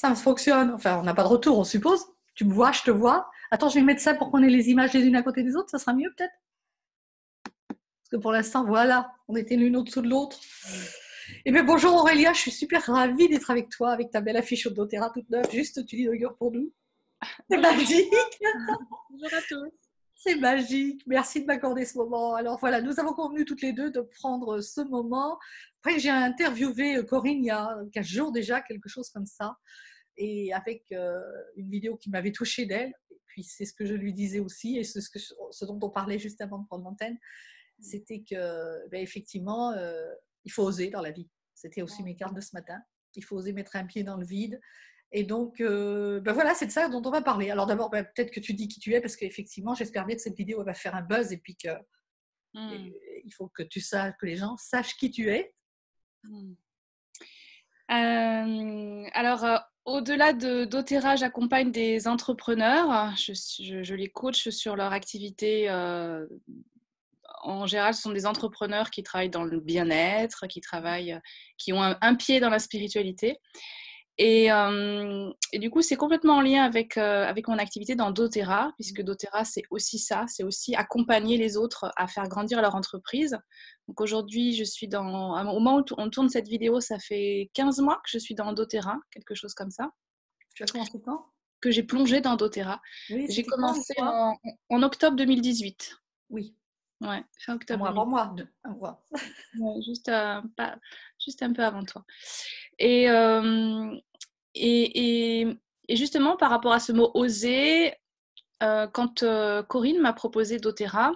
Ça fonctionne. Enfin, on n'a pas de retour, on suppose. Tu me vois, je te vois. Attends, je vais mettre ça pour qu'on ait les images les unes à côté des autres. Ça sera mieux peut-être. Parce que pour l'instant, voilà, on était l'une au-dessous de l'autre. Eh bien, bonjour Aurélia, je suis super ravie d'être avec toi, avec ta belle affiche au doTERRA toute neuve. Juste, tu l'inaugures pour nous. C'est Bonjour. magique. Bonjour à tous. C'est magique. Merci de m'accorder ce moment. Alors voilà, nous avons convenu toutes les deux de prendre ce moment. Après, j'ai interviewé Corinne il y a 15 jours déjà, quelque chose comme ça, et avec une vidéo qui m'avait touchée d'elle. Et puis, c'est ce que je lui disais aussi, et ce dont on parlait juste avant de prendre l'antenne, c'était que, ben, effectivement, il faut oser dans la vie. C'était aussi mes cartes de ce matin. Il faut oser mettre un pied dans le vide. Et donc, ben voilà, c'est de ça dont on va parler. Alors d'abord, ben, peut-être que tu dis qui tu es, parce qu'effectivement, j'espère bien que cette vidéo va faire un buzz et puis que il faut que tu saches, que les gens sachent qui tu es. Au-delà de doTERRA, j'accompagne des entrepreneurs. Je les coach sur leur activité. En général, ce sont des entrepreneurs qui travaillent dans le bien-être, qui ont un pied dans la spiritualité. Et du coup, c'est complètement en lien avec mon activité dans doTERRA, puisque doTERRA, c'est aussi ça, c'est aussi accompagner les autres à faire grandir leur entreprise. Donc aujourd'hui, je suis au moment où on tourne cette vidéo, ça fait 15 mois que je suis dans doTERRA, quelque chose comme ça. Tu as commencé quand? Que j'ai plongé dans doTERRA. Oui, J'ai c'était quand le commencé mois? en octobre 2018. Oui, Ouais, fin un octobre mois avant 2018. moi. Un mois. Ouais, juste un peu avant toi. Et, euh, et, et, et justement, par rapport à ce mot oser, quand Corinne m'a proposé doTERRA,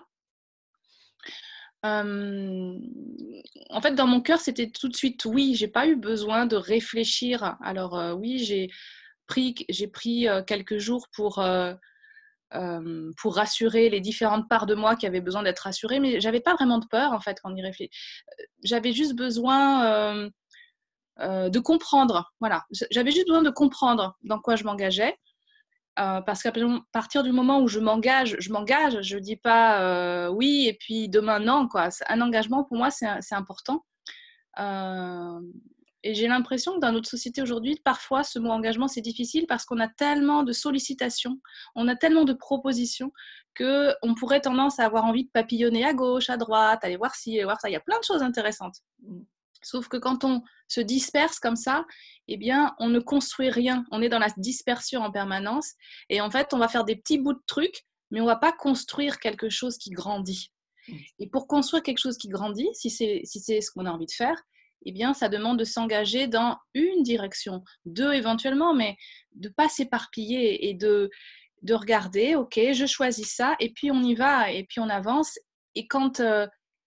en fait, dans mon cœur, c'était tout de suite oui. J'ai pas eu besoin de réfléchir. Alors oui, j'ai pris quelques jours pour rassurer les différentes parts de moi qui avaient besoin d'être rassurées, mais j'avais pas vraiment de peur en fait quand on y réfléchit. J'avais juste besoin de comprendre. Voilà, j'avais juste besoin de comprendre dans quoi je m'engageais. Parce qu'à partir du moment où je m'engage. Je dis pas oui et puis demain non, quoi. Un engagement pour moi c'est important. Euh, et j'ai l'impression que dans notre société aujourd'hui, parfois ce mot engagement c'est difficile parce qu'on a tellement de sollicitations, on a tellement de propositions que on pourrait tendance à avoir envie de papillonner à gauche, à droite, aller voir ci, aller voir ça. Il y a plein de choses intéressantes. Sauf que quand on se disperse comme ça, eh bien, on ne construit rien. On est dans la dispersion en permanence. Et en fait, on va faire des petits bouts de trucs, mais on ne va pas construire quelque chose qui grandit. Et pour construire quelque chose qui grandit, si c'est ce qu'on a envie de faire, eh bien, ça demande de s'engager dans une direction, deux éventuellement, mais de ne pas s'éparpiller et de regarder, ok, je choisis ça, et puis on y va, et puis on avance. Et quand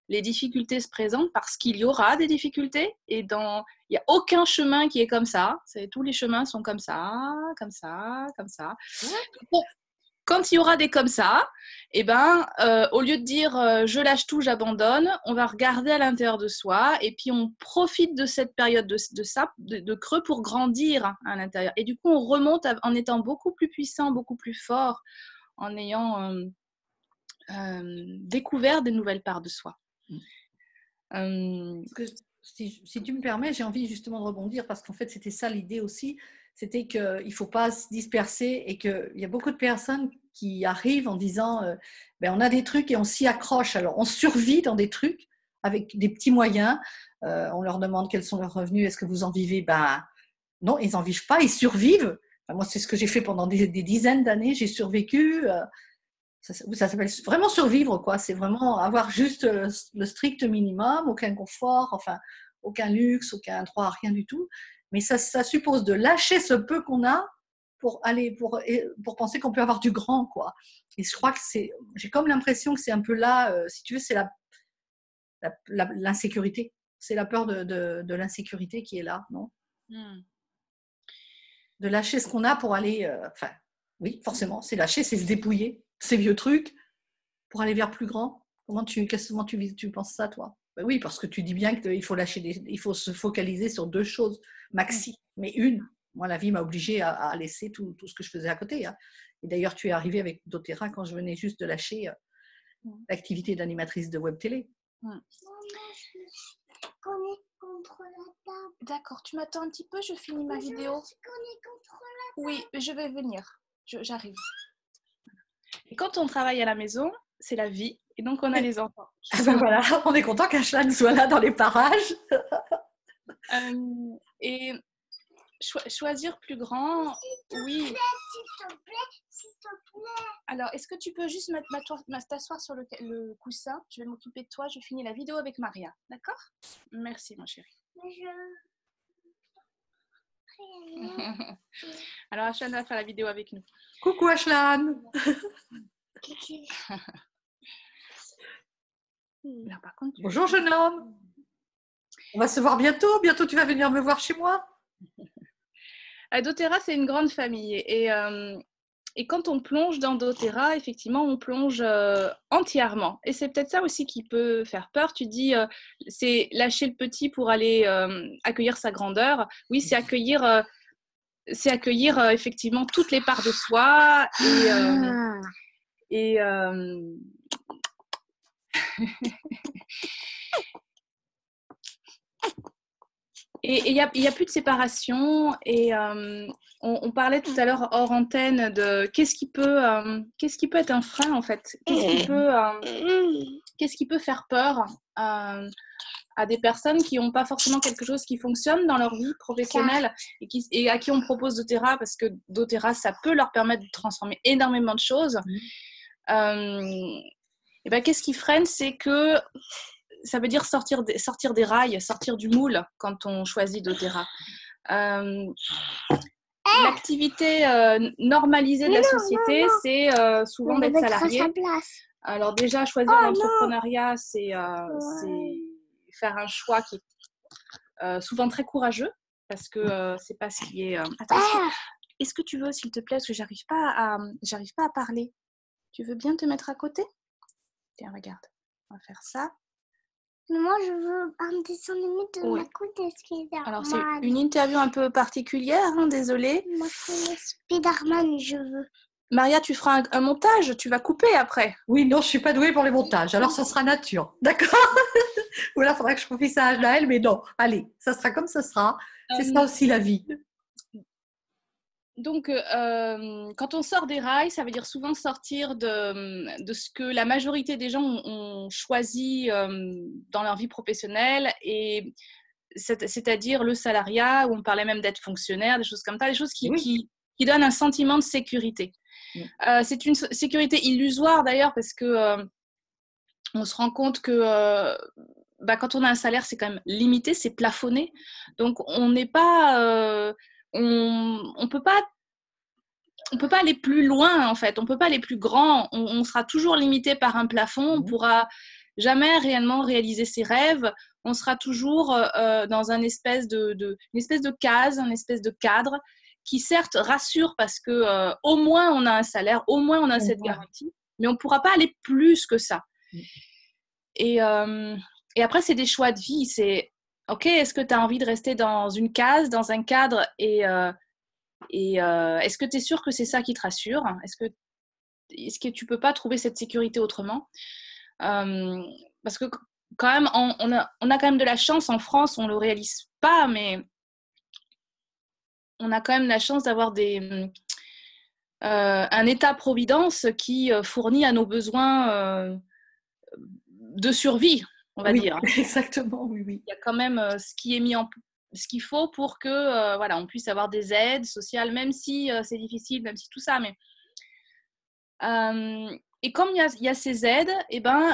les difficultés se présentent, parce qu'il y aura des difficultés, il n'y a aucun chemin qui est comme ça, tous les chemins sont comme ça, comme ça, comme ça. Bon, quand il y aura des comme ça, eh ben, au lieu de dire je lâche tout, j'abandonne, on va regarder à l'intérieur de soi et puis on profite de cette période de creux pour grandir à l'intérieur. Et du coup, on remonte en étant beaucoup plus puissant, beaucoup plus fort, en ayant découvert des nouvelles parts de soi. Si tu me permets, j'ai envie justement de rebondir parce qu'en fait, c'était ça l'idée aussi. C'était qu'il ne faut pas se disperser et qu'il y a beaucoup de personnes qui arrivent en disant ben, on a des trucs et on s'y accroche. Alors, on survit dans des trucs avec des petits moyens. On leur demande quels sont leurs revenus, est-ce que vous en vivez? Ben, non, ils n'en vivent pas, ils survivent. Enfin, moi, c'est ce que j'ai fait pendant des dizaines d'années. J'ai survécu. Ça s'appelle vraiment survivre, quoi. C'est vraiment avoir juste le strict minimum, aucun confort, enfin, aucun luxe, aucun droit à rien du tout. Mais ça suppose de lâcher ce peu qu'on a pour penser qu'on peut avoir du grand, quoi. Et je crois que j'ai comme l'impression que c'est un peu là, si tu veux, c'est l'insécurité. C'est la peur de l'insécurité qui est là, non? De lâcher ce qu'on a pour aller, enfin, oui, forcément, c'est lâcher, c'est se dépouiller, ces vieux trucs, pour aller vers plus grand. Comment tu penses ça, toi? Ben oui, parce que tu dis bien qu'il faut il faut se focaliser sur deux choses, maxi, mais une. Moi, la vie m'a obligée à laisser tout ce que je faisais à côté. Hein. Et d'ailleurs, tu es arrivée avec doTERRA quand je venais juste de lâcher l'activité d'animatrice de web télé. D'accord, tu m'attends un petit peu, je finis ma vidéo. Oui, je vais venir. J'arrive. Et quand on travaille à la maison, c'est la vie. Et donc, on a les enfants. Ah ben voilà, on est content qu'Ashlan soit là dans les parages. Et choisir plus grand, oui. S'il te plaît. Alors, est-ce que tu peux juste t'asseoir sur le coussin? Je vais m'occuper de toi. Je finis la vidéo avec Maria. D'accord? Merci, mon chéri. Alors, Ashlan va faire la vidéo avec nous. Coucou Ashlan. Là, par contre, Bonjour jeune homme. On va se voir bientôt. Bientôt tu vas venir me voir chez moi. doTERRA, c'est une grande famille. Et quand on plonge dans doTERRA, effectivement, on plonge entièrement. Et c'est peut-être ça aussi qui peut faire peur. Tu dis, c'est lâcher le petit pour aller accueillir sa grandeur. Oui, c'est accueillir effectivement toutes les parts de soi. Et il n'y a plus de séparation. Et on parlait tout à l'heure hors antenne de qu'est-ce qui peut être un frein en fait. Qu'est-ce qui peut faire peur à des personnes qui n'ont pas forcément quelque chose qui fonctionne dans leur vie professionnelle et à qui on propose doTERRA, parce que doTERRA, ça peut leur permettre de transformer énormément de choses. Et ben, qu'est-ce qui freine? C'est que ça veut dire sortir des rails, sortir du moule quand on choisit doTERRA. L'activité normalisée de la société, c'est souvent d'être salarié. Alors déjà, choisir l'entrepreneuriat, c'est faire un choix qui est souvent très courageux, parce que c'est pas ce qui est... Attention, est-ce que tu veux, s'il te plaît, parce que j'arrive pas à parler. Tu veux bien te mettre à côté? Tiens, regarde, on va faire ça. Moi, je veux un dessin animé de ma côté Spider-Man. Alors, c'est une interview un peu particulière, hein, désolée. Moi, c'est Spider-Man, je veux. Maria, tu feras un montage, tu vas couper après. Oui, non, je ne suis pas douée pour les montages. Alors, ça sera nature. D'accord? Ou là, il faudra que je confie ça à Naël, mais non. Allez, ça sera comme ça sera. C'est ça aussi la vie. Donc, quand on sort des rails, ça veut dire souvent sortir de ce que la majorité des gens ont choisi dans leur vie professionnelle, et c'est-à-dire le salariat, où on parlait même d'être fonctionnaire, des choses comme ça, des choses qui donnent un sentiment de sécurité. C'est une sécurité illusoire d'ailleurs, parce que on se rend compte que quand on a un salaire, c'est quand même limité, c'est plafonné. Donc, on n'est pas... on peut pas aller plus loin en fait, on peut pas aller plus grand, on sera toujours limité par un plafond, on pourra jamais réellement réaliser ses rêves, on sera toujours dans une espèce de case, une espèce de cadre qui certes rassure parce que au moins on a un salaire, au moins on a cette garantie, mais on pourra pas aller plus que ça. Et après c'est des choix de vie, c'est ok, est-ce que tu as envie de rester dans une case, dans un cadre, et est-ce que tu es sûr que c'est ça qui te rassure? Est-ce que tu peux pas trouver cette sécurité autrement? Parce que quand même, on a quand même de la chance en France, on le réalise pas, mais on a quand même la chance d'avoir un État-providence qui fournit à nos besoins de survie, on va dire. Exactement, oui. Il y a quand même ce qu'il faut pour que on puisse avoir des aides sociales, même si c'est difficile, même si tout ça. Mais et comme il y a ces aides,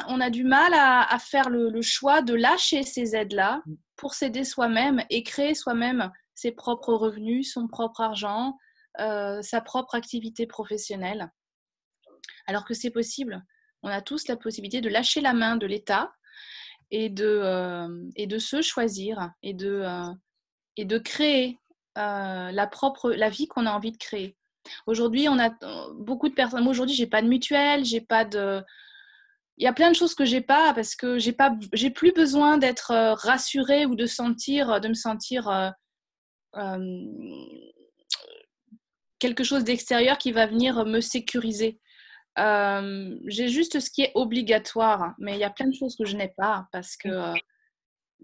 on a du mal à faire le choix de lâcher ces aides-là pour s'aider soi-même et créer soi-même ses propres revenus, son propre argent, sa propre activité professionnelle. Alors que c'est possible. On a tous la possibilité de lâcher la main de l'État et de se choisir et de créer la vie qu'on a envie de créer. Aujourd'hui, on a beaucoup de personnes. Moi, aujourd'hui, j'ai pas de mutuelle, j'ai pas de. Il y a plein de choses que j'ai pas parce que j'ai plus besoin d'être rassurée ou de me sentir quelque chose d'extérieur qui va venir me sécuriser. J'ai juste ce qui est obligatoire, mais il y a plein de choses que je n'ai pas parce que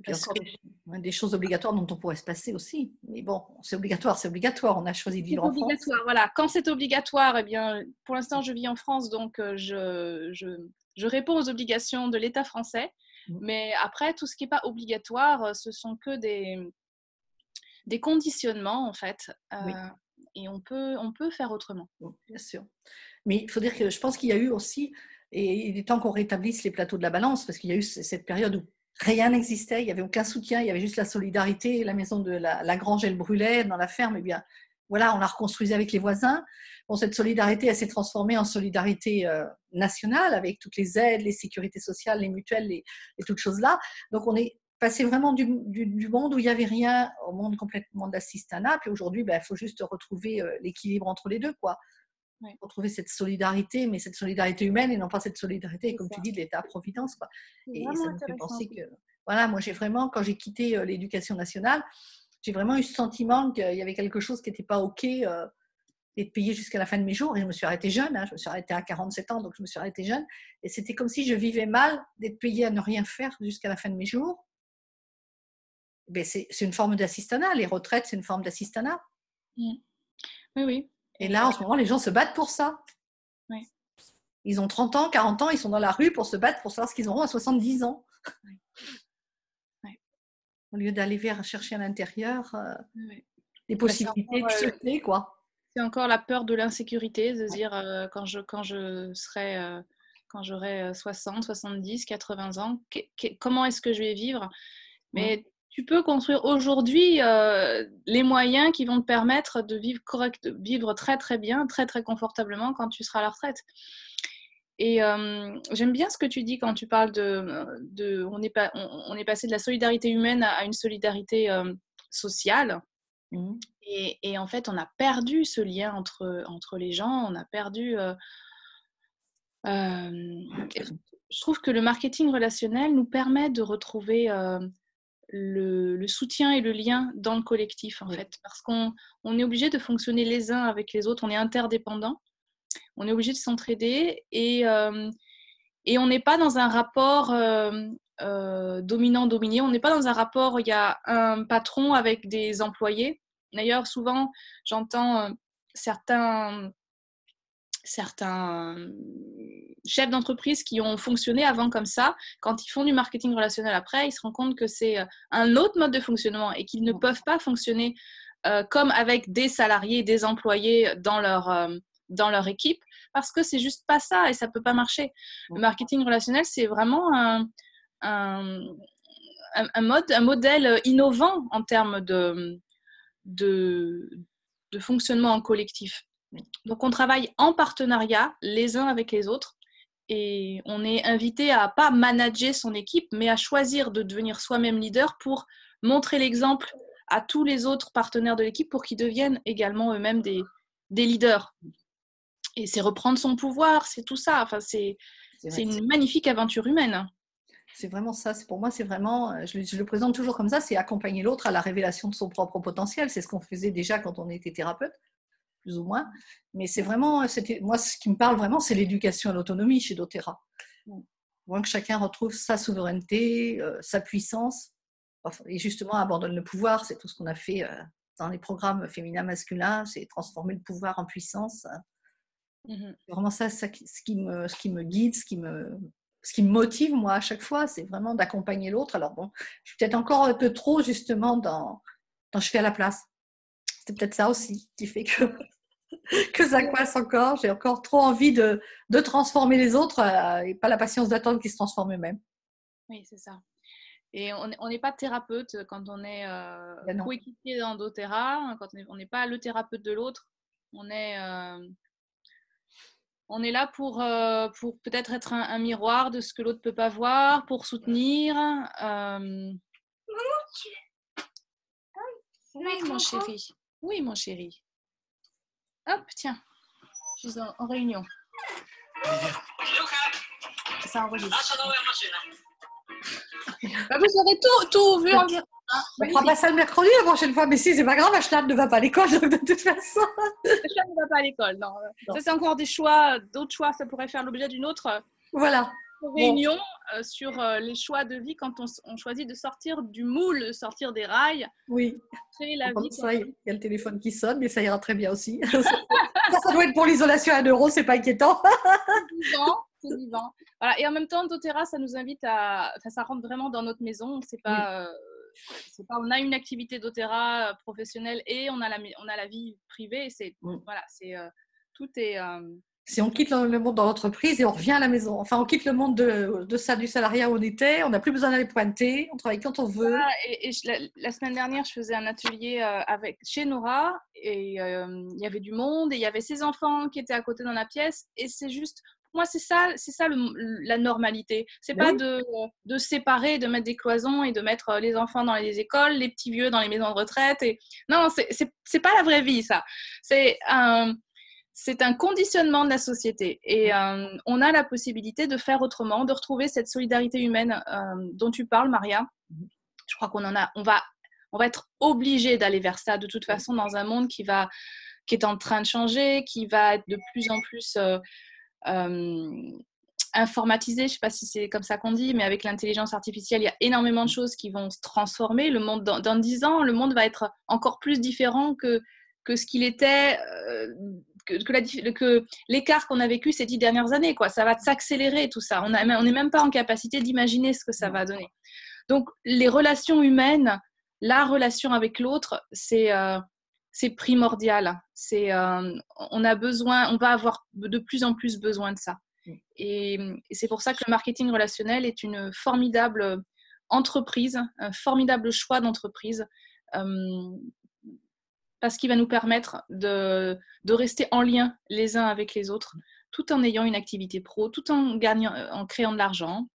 Puis encore des choses obligatoires dont on pourrait se passer aussi. Mais bon, c'est obligatoire. On a choisi de vivre en France. Voilà. Quand c'est obligatoire, eh bien, pour l'instant, je vis en France, donc je réponds aux obligations de l'État français. Mais après, tout ce qui n'est pas obligatoire, ce sont que des conditionnements, en fait. Oui. Et on peut faire autrement. Oui, bien sûr. Mais il faut dire que je pense qu'il y a eu aussi, et il est temps qu'on rétablisse les plateaux de la balance, parce qu'il y a eu cette période où rien n'existait, il n'y avait aucun soutien, il y avait juste la solidarité. La maison de la grange, elle brûlait dans la ferme, et bien voilà, on la reconstruisait avec les voisins. Bon, cette solidarité, elle s'est transformée en solidarité nationale, avec toutes les aides, les sécurités sociales, les mutuelles, et toutes choses là. Donc on est passé vraiment du monde où il n'y avait rien au monde complètement d'assistanat. Puis aujourd'hui, il faut juste retrouver l'équilibre entre les deux, quoi. Oui. Retrouver cette solidarité, mais cette solidarité humaine et non pas cette solidarité, comme tu dis, de l'État-providence, quoi. Et ça me fait penser que, voilà, moi j'ai vraiment, quand j'ai quitté l'éducation nationale, j'ai vraiment eu ce sentiment qu'il y avait quelque chose qui n'était pas OK d'être payé jusqu'à la fin de mes jours. Et je me suis arrêtée jeune, je me suis arrêtée à 47 ans, donc je me suis arrêtée jeune. Et c'était comme si je vivais mal d'être payée à ne rien faire jusqu'à la fin de mes jours. Ben, c'est une forme d'assistanat. Les retraites, c'est une forme d'assistanat. Oui, oui. Et là, en ce moment, les gens se battent pour ça. Oui. Ils ont 30 ans, 40 ans, ils sont dans la rue pour se battre pour savoir ce qu'ils auront à 70 ans. Oui. Oui. Au lieu d'aller chercher à l'intérieur des possibilités de sûreté, quoi. C'est encore la peur de l'insécurité, de dire quand j'aurai 60, 70, 80 ans, comment est-ce que je vais vivre? Mais tu peux construire aujourd'hui les moyens qui vont te permettre de vivre très très bien, très très confortablement quand tu seras à la retraite. Et j'aime bien ce que tu dis quand tu parles on est passé de la solidarité humaine à une solidarité sociale. Et en fait, on a perdu ce lien entre les gens, on a perdu... je trouve que le marketing relationnel nous permet de retrouver le soutien et le lien dans le collectif, en fait, parce qu'on est obligé de fonctionner les uns avec les autres, on est interdépendants, on est obligé de s'entraider et on n'est pas dans un rapport dominant-dominé, on n'est pas dans un rapport où il y a un patron avec des employés. D'ailleurs, souvent, j'entends certains chefs d'entreprise qui ont fonctionné avant comme ça, quand ils font du marketing relationnel après, ils se rendent compte que c'est un autre mode de fonctionnement et qu'ils ne peuvent pas fonctionner comme avec des salariés, des employés dans leur équipe, parce que c'est juste pas ça et ça peut pas marcher. Le marketing relationnel, c'est vraiment un modèle innovant en termes de fonctionnement en collectif. Donc, on travaille en partenariat les uns avec les autres et on est invité à pas manager son équipe, mais à choisir de devenir soi-même leader pour montrer l'exemple à tous les autres partenaires de l'équipe pour qu'ils deviennent également eux-mêmes des leaders. Et c'est reprendre son pouvoir, c'est tout ça. Enfin, c'est une magnifique aventure humaine. C'est vraiment ça. Pour moi, c'est vraiment, je le présente toujours comme ça, c'est accompagner l'autre à la révélation de son propre potentiel. C'est ce qu'on faisait déjà quand on était thérapeute, plus ou moins. Mais c'est vraiment, moi, ce qui me parle vraiment, c'est l'éducation à l'autonomie chez doTERRA. Vraiment que chacun retrouve sa souveraineté, sa puissance, et justement abandonne le pouvoir. C'est tout ce qu'on a fait dans les programmes féminin-masculin, c'est transformer le pouvoir en puissance. C'est vraiment ça ce qui me guide, ce qui me motive, moi, à chaque fois, c'est vraiment d'accompagner l'autre. Alors bon, je suis peut-être encore un peu trop, justement, dans je fais à la place. C'est peut-être ça aussi qui fait que ça coince encore. J'ai encore trop envie de transformer les autres et pas la patience d'attendre qu'ils se transforment eux-mêmes. Oui, c'est ça. Et on n'est pas thérapeute quand on est coéquipier dans doTERRA, quand on n'est pas le thérapeute de l'autre. On est là pour peut-être être un miroir de ce que l'autre ne peut pas voir, pour soutenir. Oui, mon chéri. Oui, mon chéri. Hop, tiens. Je suis en réunion. Ça enregistre. Vous aurez tout vu en direct. On ne fera pas ça le mercredi la prochaine fois, mais si, c'est pas grave, Ashlad ne va pas à l'école, donc de toute façon. Ashlad ne va pas à l'école, non. Ça, c'est encore d'autres choix, ça pourrait faire l'objet d'une autre. Voilà. réunion sur les choix de vie quand on choisit de sortir du moule, de sortir des rails, Oui. créer la vie. Ça, il y a le téléphone qui sonne, mais ça ira très bien aussi. Ça doit être pour l'isolation à 1 euro, c'est pas inquiétant. C'est vivant. Voilà. Et en même temps, doTERRA, ça nous invite à. Enfin, ça rentre vraiment dans notre maison. C'est pas, on a une activité doTERRA professionnelle et on a la vie privée. Voilà, tout est. Si on quitte le monde dans l'entreprise et on revient à la maison. Enfin, on quitte le monde du salariat où on était, on n'a plus besoin d'aller pointer, on travaille quand on veut. La semaine dernière, je faisais un atelier chez Nora et il y avait du monde et il y avait ses enfants qui étaient à côté dans la pièce et c'est juste, pour moi, c'est ça la normalité. C'est pas de séparer, de mettre des cloisons et de mettre les enfants dans les écoles, les petits vieux dans les maisons de retraite. Non, c'est pas la vraie vie, ça. C'est un conditionnement de la société et on a la possibilité de faire autrement, de retrouver cette solidarité humaine dont tu parles, Maria. Je crois qu'on va être obligé d'aller vers ça de toute façon dans un monde qui est en train de changer, qui va être de plus en plus informatisé. Je ne sais pas si c'est comme ça qu'on dit, mais avec l'intelligence artificielle, il y a énormément de choses qui vont se transformer. Le monde, dans 10 ans, le monde va être encore plus différent que ce qu'il était, que l'écart qu'on a vécu ces 10 dernières années, quoi. Ça va s'accélérer, tout ça. On n'est même pas en capacité d'imaginer ce que ça va donner. Donc, les relations humaines, la relation avec l'autre, c'est primordial. On va avoir de plus en plus besoin de ça. Et c'est pour ça que le marketing relationnel est une formidable entreprise, un formidable choix d'entreprise, parce qu'il va nous permettre de rester en lien les uns avec les autres, tout en ayant une activité pro, tout en créant de l'argent.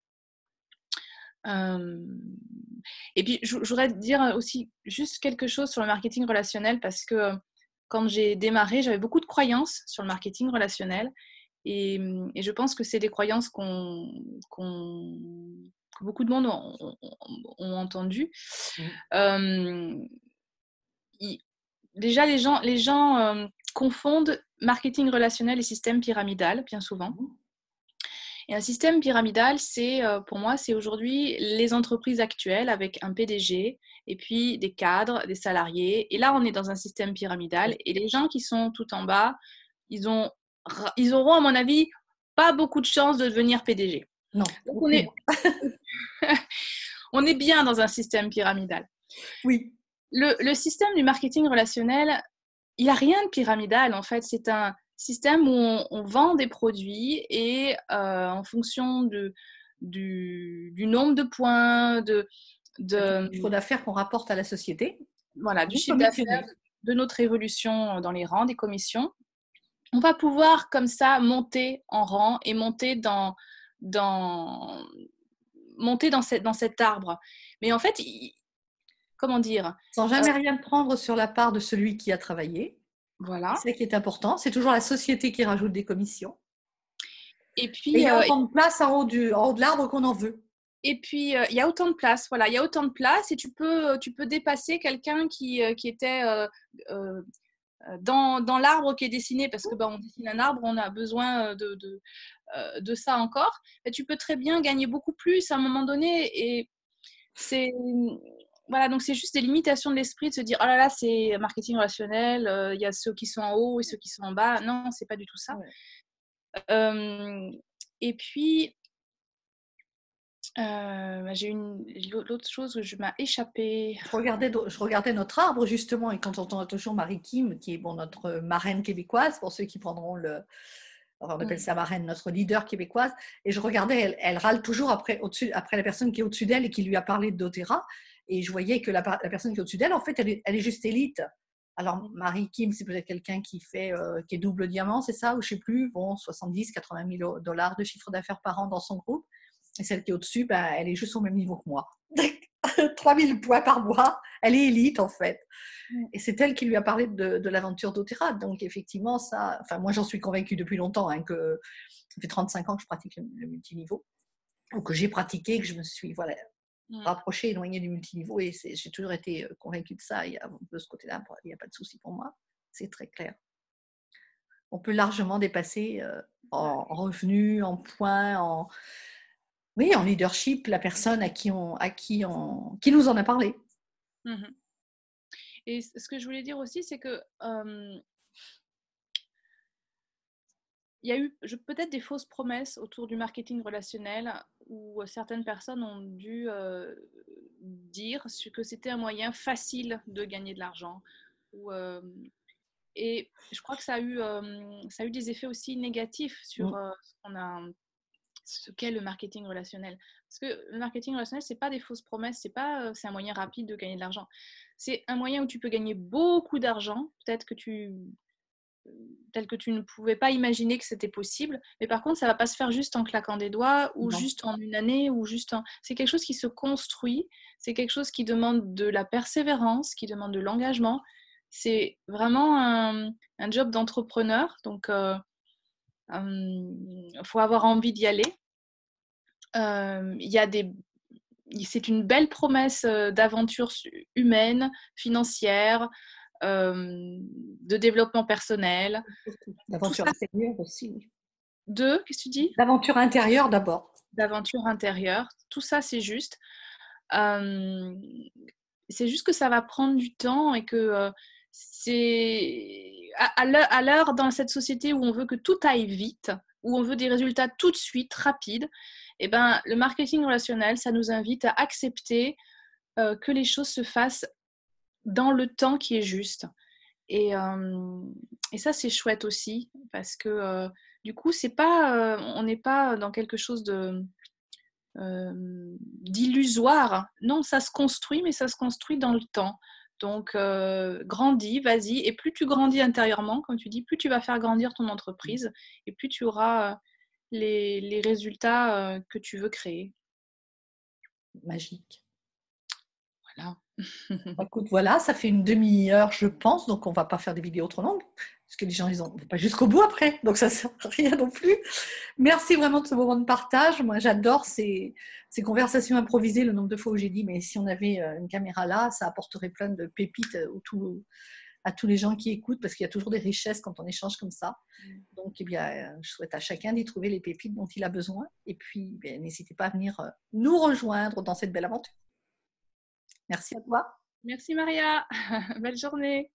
Et puis, je voudrais dire aussi juste quelque chose sur le marketing relationnel, parce que quand j'ai démarré, j'avais beaucoup de croyances sur le marketing relationnel. Et je pense que c'est des croyances que beaucoup de monde ont entendues. Déjà, les gens confondent marketing relationnel et système pyramidal, bien souvent. Et un système pyramidal, pour moi, c'est aujourd'hui les entreprises actuelles avec un PDG et puis des cadres, des salariés. Et là, on est dans un système pyramidal. Et les gens qui sont tout en bas, ils auront, à mon avis, pas beaucoup de chances de devenir PDG. Non. Donc, on est bien dans un système pyramidal. Oui. Le système du marketing relationnel, il n'y a rien de pyramidal, en fait. C'est un système où on vend des produits et en fonction du nombre de points, du chiffre d'affaires qu'on rapporte à la société. Voilà, du chiffre d'affaires, de notre évolution dans les rangs, des commissions. On va pouvoir comme ça monter en rang et monter dans cet arbre. Mais en fait, comment dire ? Sans jamais rien prendre sur la part de celui qui a travaillé. Voilà. C'est ça qui est important. C'est toujours la société qui rajoute des commissions. Et puis, il y a autant de place en haut de l'arbre qu'on en veut. Et puis, il y a autant de place. Voilà, il y a autant de place et tu peux dépasser quelqu'un qui était dans l'arbre qui est dessiné, parce que on dessine un arbre, on a besoin de ça encore. Et tu peux très bien gagner beaucoup plus à un moment donné. Et voilà, donc c'est juste des limitations de l'esprit de se dire, oh là là, c'est marketing relationnel, il y a ceux qui sont en haut et ceux qui sont en bas. Non, c'est pas du tout ça. Ouais. Et puis, j'ai l'autre chose où je m'a échappé. Je regardais notre arbre justement, et quand on entend toujours Marie-Kim, qui est notre marraine québécoise, pour ceux qui prendront on appelle ça marraine, notre leader québécoise, et je regardais, elle râle toujours après la personne qui est au-dessus d'elle et qui lui a parlé de doTERRA, et je voyais que la personne qui est au-dessus d'elle, en fait, elle est juste élite. Alors Marie-Kim, c'est peut-être quelqu'un qui est double diamant, c'est ça, ou je ne sais plus, 70-80 000 $ de chiffre d'affaires par an dans son groupe. Et celle qui est au-dessus, elle est juste au même niveau que moi. 3 000 points par mois, elle est élite en fait. Et c'est elle qui lui a parlé de l'aventure doTERRA. Donc effectivement, moi j'en suis convaincue depuis longtemps, que ça fait 35 ans que je pratique le multiniveau, ou que j'ai pratiqué, que je me suis rapprochée, éloignée du multiniveau, et j'ai toujours été convaincue de ça. Et de ce côté-là, il n'y a pas de souci pour moi. C'est très clair. On peut largement dépasser en revenus, en points, Oui, en leadership, la personne qui nous en a parlé. Mhm. Et ce que je voulais dire aussi, c'est que il y a eu peut-être des fausses promesses autour du marketing relationnel où certaines personnes ont dû dire que c'était un moyen facile de gagner de l'argent. Et je crois que ça a eu des effets aussi négatifs sur ce qu'est le marketing relationnel. Parce que le marketing relationnel, c'est pas des fausses promesses, c'est un moyen rapide de gagner de l'argent. C'est un moyen où tu peux gagner beaucoup d'argent, peut-être que tel que tu ne pouvais pas imaginer que c'était possible, mais par contre, ça va pas se faire juste en claquant des doigts ou Non. juste en une année ou juste en... C'est quelque chose qui se construit, c'est quelque chose qui demande de la persévérance, qui demande de l'engagement. C'est vraiment un job d'entrepreneur, donc faut avoir envie d'y aller. C'est une belle promesse d'aventure humaine, financière, de développement personnel. D'aventure intérieure aussi. Qu'est-ce que tu dis? D'aventure intérieure d'abord. D'aventure intérieure. Tout ça, c'est juste. C'est juste que ça va prendre du temps et que c'est à l'heure dans cette société où on veut que tout aille vite, où on veut des résultats tout de suite, rapides, et ben, le marketing relationnel, ça nous invite à accepter que les choses se fassent dans le temps qui est juste. Et ça, c'est chouette aussi, parce que du coup, on n'est pas dans quelque chose d'illusoire. Non, ça se construit, mais ça se construit dans le temps. Donc, grandis, vas-y. Et plus tu grandis intérieurement, comme tu dis, plus tu vas faire grandir ton entreprise et plus tu auras les résultats que tu veux créer. Magique. Voilà. Écoute, voilà, ça fait une demi-heure, je pense, donc on va pas faire des vidéos trop longues, parce que les gens, ils vont pas jusqu'au bout après, donc ça sert à rien non plus. Merci vraiment de ce moment de partage. Moi, j'adore ces conversations improvisées, le nombre de fois où j'ai dit, mais si on avait une caméra là, ça apporterait plein de pépites à tous les gens qui écoutent, parce qu'il y a toujours des richesses quand on échange comme ça. Donc, eh bien, je souhaite à chacun d'y trouver les pépites dont il a besoin. Et puis, n'hésitez pas à venir nous rejoindre dans cette belle aventure. Merci à toi. Merci Maria. Belle journée.